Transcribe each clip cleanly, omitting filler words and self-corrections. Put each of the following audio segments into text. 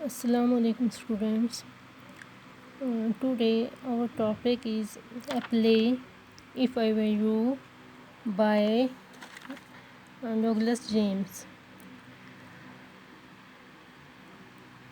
Assalamu alaikum students. Today our topic is a play If I Were You by Douglas James.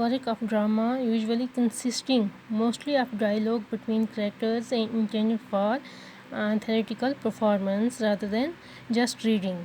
work of drama usually consisting mostly of dialogue between characters and intended for theatrical performance rather than just reading.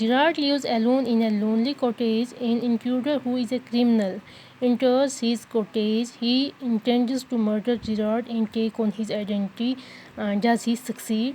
Gerard lives alone in a lonely cottage. An intruder who is a criminal enters his cottage. He intends to murder Gerard and take on his identity. Does he succeed?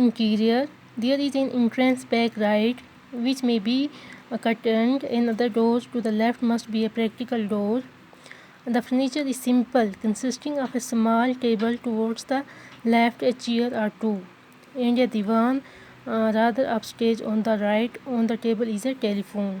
interior. There is an entrance back right, which may be curtained. Another door to the left must be a practical door. The furniture is simple, consisting of a small table towards the left, a chair or two, and a divan rather upstage on the right. On the table is a telephone.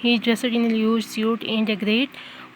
He is dressed in a loose suit and a great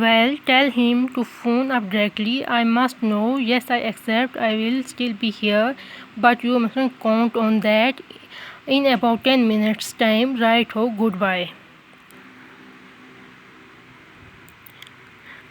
Well, tell him to phone up directly. I must know. Yes, I accept. I will still be here, but you mustn't count on that. In about 10 minutes time. Right ho, goodbye.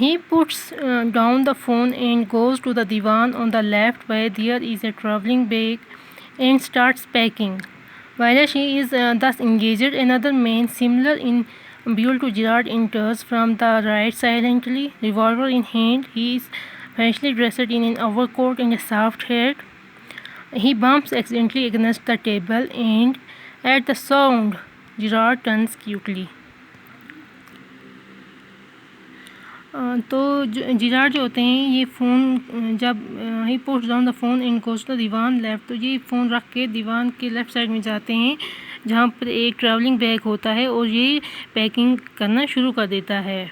He puts down the phone and goes to the divan on the left, where there is a traveling bag, and starts packing. While she is thus engaged, another man similar in build to Gerard enters from the right silently, revolver in hand. He is freshly dressed in an overcoat and a soft hat. He bumps accidentally against the table, and at the sound, Gerard turns quickly. تو Gerard جو ہوتے ہیں یہ phone جب ہی puts down the phone and goes to divan left, تو یہ phone رکھ کے دیوان کے لیفٹ سائڈ میں جاتے ہیں جہاں پر ایک ٹریولنگ بیگ ہوتا ہے اور یہ پیکنگ کرنا شروع کر دیتا ہے۔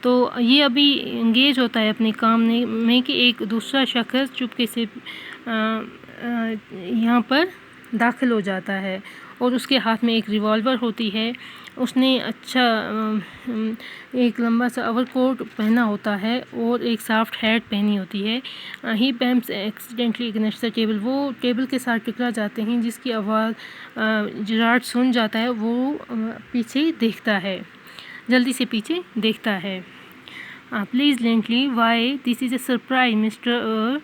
تو یہ ابھی انگیج ہوتا ہے اپنے کام میں کہ ایک دوسرا شخص چپکے سے یہاں پر داخل ہو جاتا ہے اور اس کے ہاتھ میں ایک ریوالور ہوتی ہے۔ اس نے اچھا ایک لمبا سا اوور کوٹ پہنا ہوتا ہے اور ایک سافٹ ہیٹ پہنی ہوتی ہے۔ ہی بیمپس ایکسیڈنٹلی اگینسٹ دا ٹیبل، وہ ٹیبل کے ساتھ ٹکرا جاتے ہیں جس کی آواز جیرارڈ سن جاتا ہے۔ وہ پیچھے دیکھتا ہے، جلدی سے پیچھے دیکھتا ہے۔ Pleasantly why this is a surprise mister,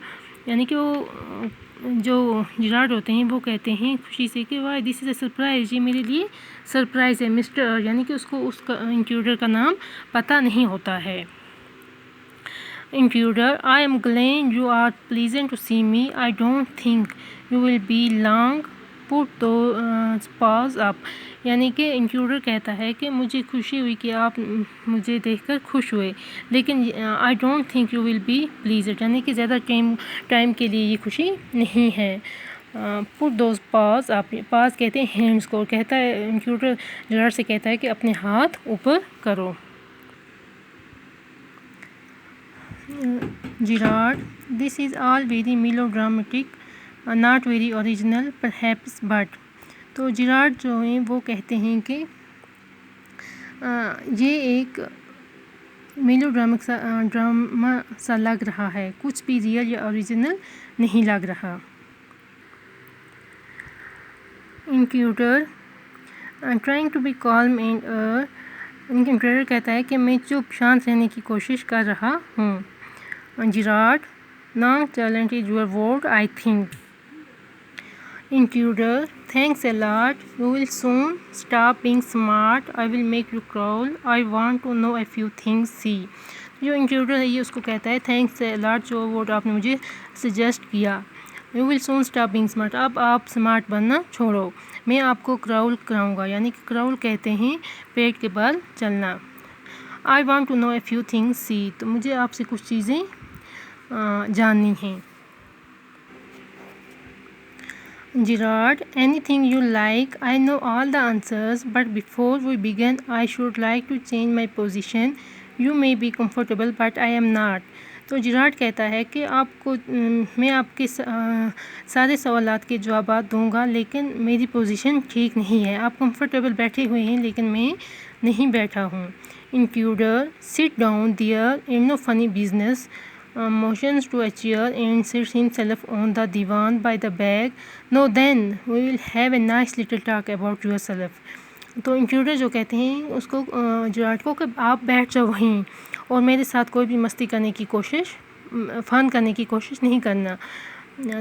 یعنی کہ وہ جو جیرارڈ ہوتے ہیں وہ کہتے ہیں خوشی سے کہ Y this is a surprise, یہ میرے لیے سرپرائز ہے۔ مسٹر یعنی کہ اس کو اس کا انٹروڈر کا نام پتہ نہیں ہوتا ہے۔ Intruder: I am glad you are pleasant to see me, I don't think you will be long, put those paws up, یعنی کہ انٹروڈر کہتا ہے کہ مجھے خوشی ہوئی کہ آپ مجھے دیکھ کر خوش ہوئے، لیکن I don't think you will be pleased, یعنی کہ زیادہ ٹائم کے لیے یہ خوشی نہیں ہے۔ پٹ دوز پاز اپ، پاز کہتے ہیں ہینڈس کو، کہتا ہے انٹروڈر جیرارڈ سے کہتا ہے کہ اپنے ہاتھ اوپر کرو۔ Gerard: this is all very میلو dramatic, not very original perhaps but, تو جیرارڈ جو ہیں وہ کہتے ہیں کہ یہ ایک میلو ڈراما سا لگ رہا ہے، کچھ بھی ریئل یا اوریجنل نہیں لگ رہا۔ Intruder: trying to be calm and intruder کہتا ہے کہ میں چپ شانت رہنے کی کوشش کر رہا ہوں۔ Gerard: non talent is your word I think. Intruder: thanks a lot, you will soon stop being smart, I will make you crawl, I want to know a few things see. جو intruder ہے یہ اس کو کہتا ہے thanks a لاٹ، جو word آپ نے مجھے سجیسٹ کیا۔ You will soon stop being smart, اب آپ اسمارٹ بننا چھوڑو، میں آپ کو کراول کراؤں گا، یعنی کہ کراول کہتے ہیں پیٹ کے بل چلنا۔ I want to know a few things see, تو مجھے آپ سے کچھ چیزیں جاننی ہیں۔ Gerard: anything you like, I know all the answers, but before we begin I should like to change my position, you may be comfortable but I am not. تو Gerard کہتا ہے کہ میں آپ کے سارے سوالات کے جوابات دوں گا، لیکن میری پوزیشن ٹھیک نہیں ہے، آپ کمفرٹیبل بیٹھے ہوئے ہیں لیکن میں نہیں بیٹھا ہوں۔ Intruder: sit down there and نو فنی business, motions to a chair and sits himself on the divan by the bag. No, then we will have a nice little talk about yourself. تو انٹروڈر جو کہتے ہیں اس کو Gerard کو کہ آپ بیٹھ جاؤ وہیں اور میرے ساتھ کوئی بھی مستی کرنے کی کوشش، فن کرنے کی کوشش نہیں کرنا۔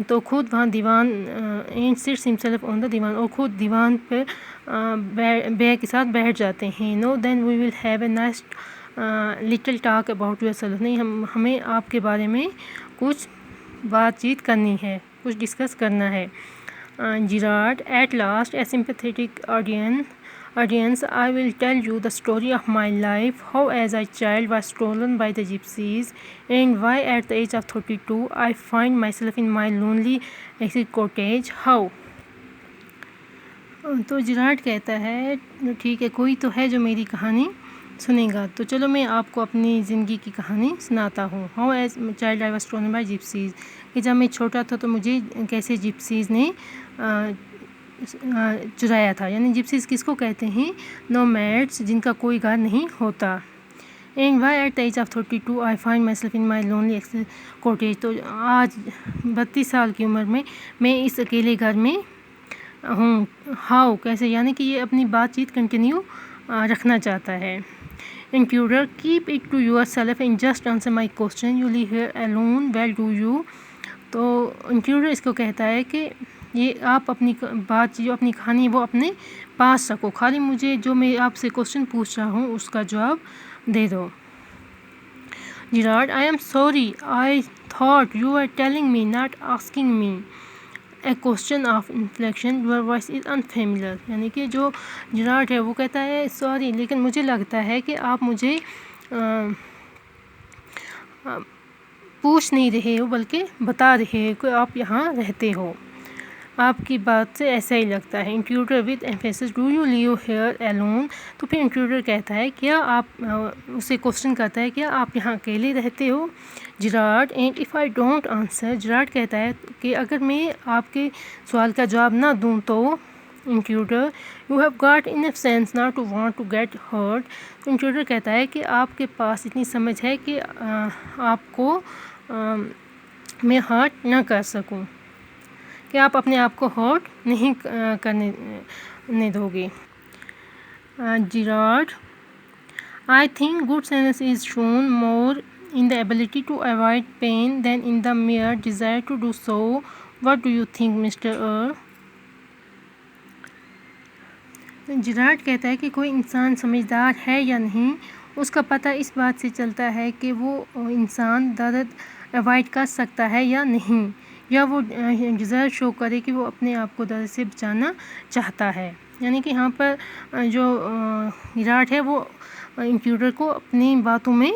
تو خود وہاں دیوان اینڈ سٹس ہمسیلف آن دا دیوان، اور خود دیوان پہ بیگ کے ساتھ بیٹھ جاتے ہیں۔ Now then we will have a nice little talk about yourself, نہیں ہمیں آپ کے بارے میں کچھ بات چیت کرنی ہے، کچھ ڈسکس کرنا ہے۔ Gerard: at last a sympathetic audience, I will tell you the story of my life, how as a child was stolen by the gypsies, and why at the age of 32 I find myself in my lonely exit cottage. How? تو Gerard کہتا ہے ٹھیک ہے، کوئی تو ہے جو میری کہانی سنے گا، تو چلو میں آپ کو اپنی زندگی کی کہانی سناتا ہوں۔ How as child I was stolen by gypsies, کہ جب میں چھوٹا تھا تو مجھے کیسے جپسیز نے چرایا تھا، یعنی جپسیز کس کو کہتے ہیں؟ نومیڈس، جن کا کوئی گھر نہیں ہوتا۔ And why at the age of 32 I find myself in my lonely cottage, تو آج 32 سال کی عمر میں اس اکیلے گھر میں ہوں۔ ہاؤ، کیسے، یعنی کہ یہ اپنی بات چیت کنٹینیو رکھنا چاہتا ہے۔ Intruder: keep it to yourself and just answer my question, you leave here alone, well do you. تو انٹروڈر اس کو کہتا ہے کہ یہ آپ اپنی بات جو اپنی کہانی ہے وہ اپنے پاس رکھو، خالی مجھے جو میں آپ سے کوسچن پوچھ رہا ہوں اس کا جواب دے دو۔ Gerard: I am sorry, I thought you are telling me not asking me a question of inflection, your voice is unfamiliar, یعنی کہ جو جیرارڈ ہے وہ کہتا ہے سوری، لیکن مجھے لگتا ہے کہ آپ مجھے پوچھ نہیں رہے ہو بلکہ بتا رہے ہو کہ آپ یہاں رہتے ہو. آپ کی بات سے ایسا ہی لگتا ہے. Intruder with emphasis do you leave here alone. تو پھر انٹروڈیوٹر کہتا ہے کیا آپ اسے کوشچن کرتا ہے کیا آپ یہاں اکیلے رہتے ہو. Gerard and if I don't answer. Gerard کہتا ہے کہ اگر میں آپ کے سوال کا جواب نہ دوں تو. Intruder you have got enough sense not to want to get hurt. Intruder کہتا ہے کہ آپ کے پاس اتنی سمجھ ہے کہ آپ کو میں ہرٹ نہ کر سکوں, کہ آپ اپنے آپ کو ہرٹ نہیں کرنے دو گے. Gerard I think good sense is shown more in the ability to avoid pain than in the mere desire to do so. What do you think, Mr. Gerard کہتا ہے کہ کوئی انسان سمجھدار ہے یا نہیں اس کا پتہ اس بات سے چلتا ہے کہ وہ انسان درد اوائڈ کر سکتا ہے یا نہیں, یا وہ ڈیزائر شو کرے کہ وہ اپنے آپ کو درد سے بچانا چاہتا ہے. یعنی کہ یہاں پر جو جیرارڈ ہے وہ انٹروڈیوٹر کو اپنی باتوں میں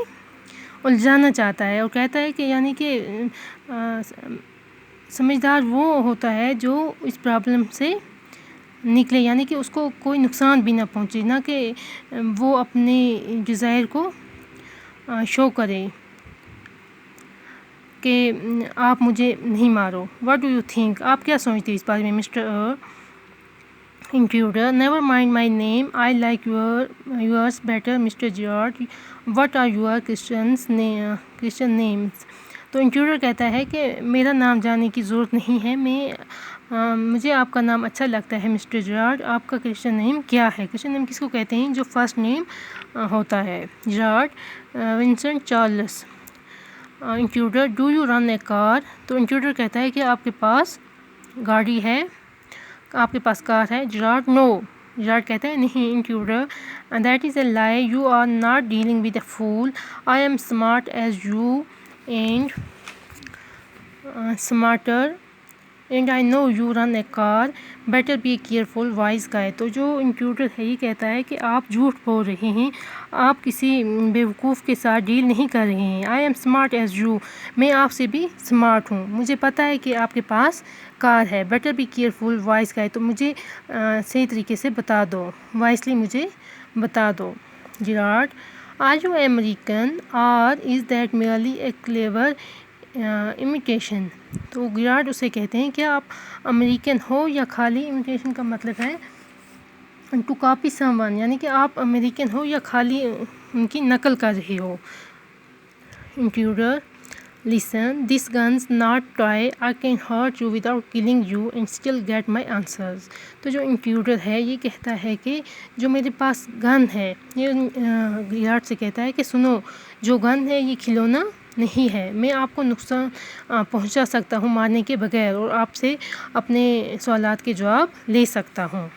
الجھانا چاہتا ہے اور کہتا ہے کہ یعنی کہ سمجھدار وہ ہوتا ہے جو اس پرابلم سے نکلے, یعنی کہ اس کو کوئی نقصان بھی نہ پہنچے, نہ کہ وہ اپنی ڈیزائر کو شو کرے کہ آپ مجھے نہیں مارو. What do you think. آپ کیا سوچتے ہیں اس بارے میں mister intruder. Never mind my name, I like yours better mister Gerard. What are your Christian names. تو انٹروڈیوٹر کہتا ہے کہ میرا نام جاننے کی ضرورت نہیں ہے, مجھے آپ کا نام اچھا لگتا ہے مسٹر جیرارڈ. آپ کا کرسچن نیم کیا ہے. کرسچن نیم کس کو کہتے ہیں جو فرسٹ نیم ہوتا ہے. Gerard Vincent Charles. Intruder do you run a car. تو انٹروڈیوٹر کہتا ہے کہ آپ کے پاس گاڑی ہے, آپ کے پاس کار ہے. جیرارڈ نو. جیرارڈ کہتا ہے نہیں. انٹروڈیوٹر that is a lie, you are not dealing with a fool, I am smart as you and smarter and I know you run a car, better be careful wise guy. تو جو انٹروڈیوٹر ہے یہ کہتا ہے کہ آپ جھوٹ بول رہے ہیں, آپ کسی بیوقوف کے ساتھ ڈیل نہیں کر رہے ہیں. آئی ایم اسمارٹ ایز یو, میں آپ سے بھی اسمارٹ ہوں, مجھے پتہ ہے کہ آپ کے پاس کار ہے. Better be careful wise guy, تو مجھے صحیح طریقے سے بتا دو, وائسلی مجھے بتا دو. جیرارڈ آر یو امریکن اور is that merely a clever imitation. تو جیرارڈ اسے کہتے ہیں کیا آپ امریکن ہو یا خالی امیٹیشن کا مطلب ہے ٹو کاپی سم ون, یعنی کہ آپ امریکن ہو یا خالی ان کی نقل کر رہے ہو. Intruder listen, this gun's not toy, I can hurt you without killing you and still get my answers. تو جو انٹروڈیوٹر ہے یہ کہتا ہے کہ جو میرے پاس گن ہے, یہ جیرارڈ سے کہتا ہے کہ سنو, جو گن ہے یہ کھلونا نہیں ہے, میں آپ کو نقصان پہنچا سکتا ہوں مارنے کے بغیر, اور آپ سے اپنے سوالات کے جواب لے سکتا ہوں.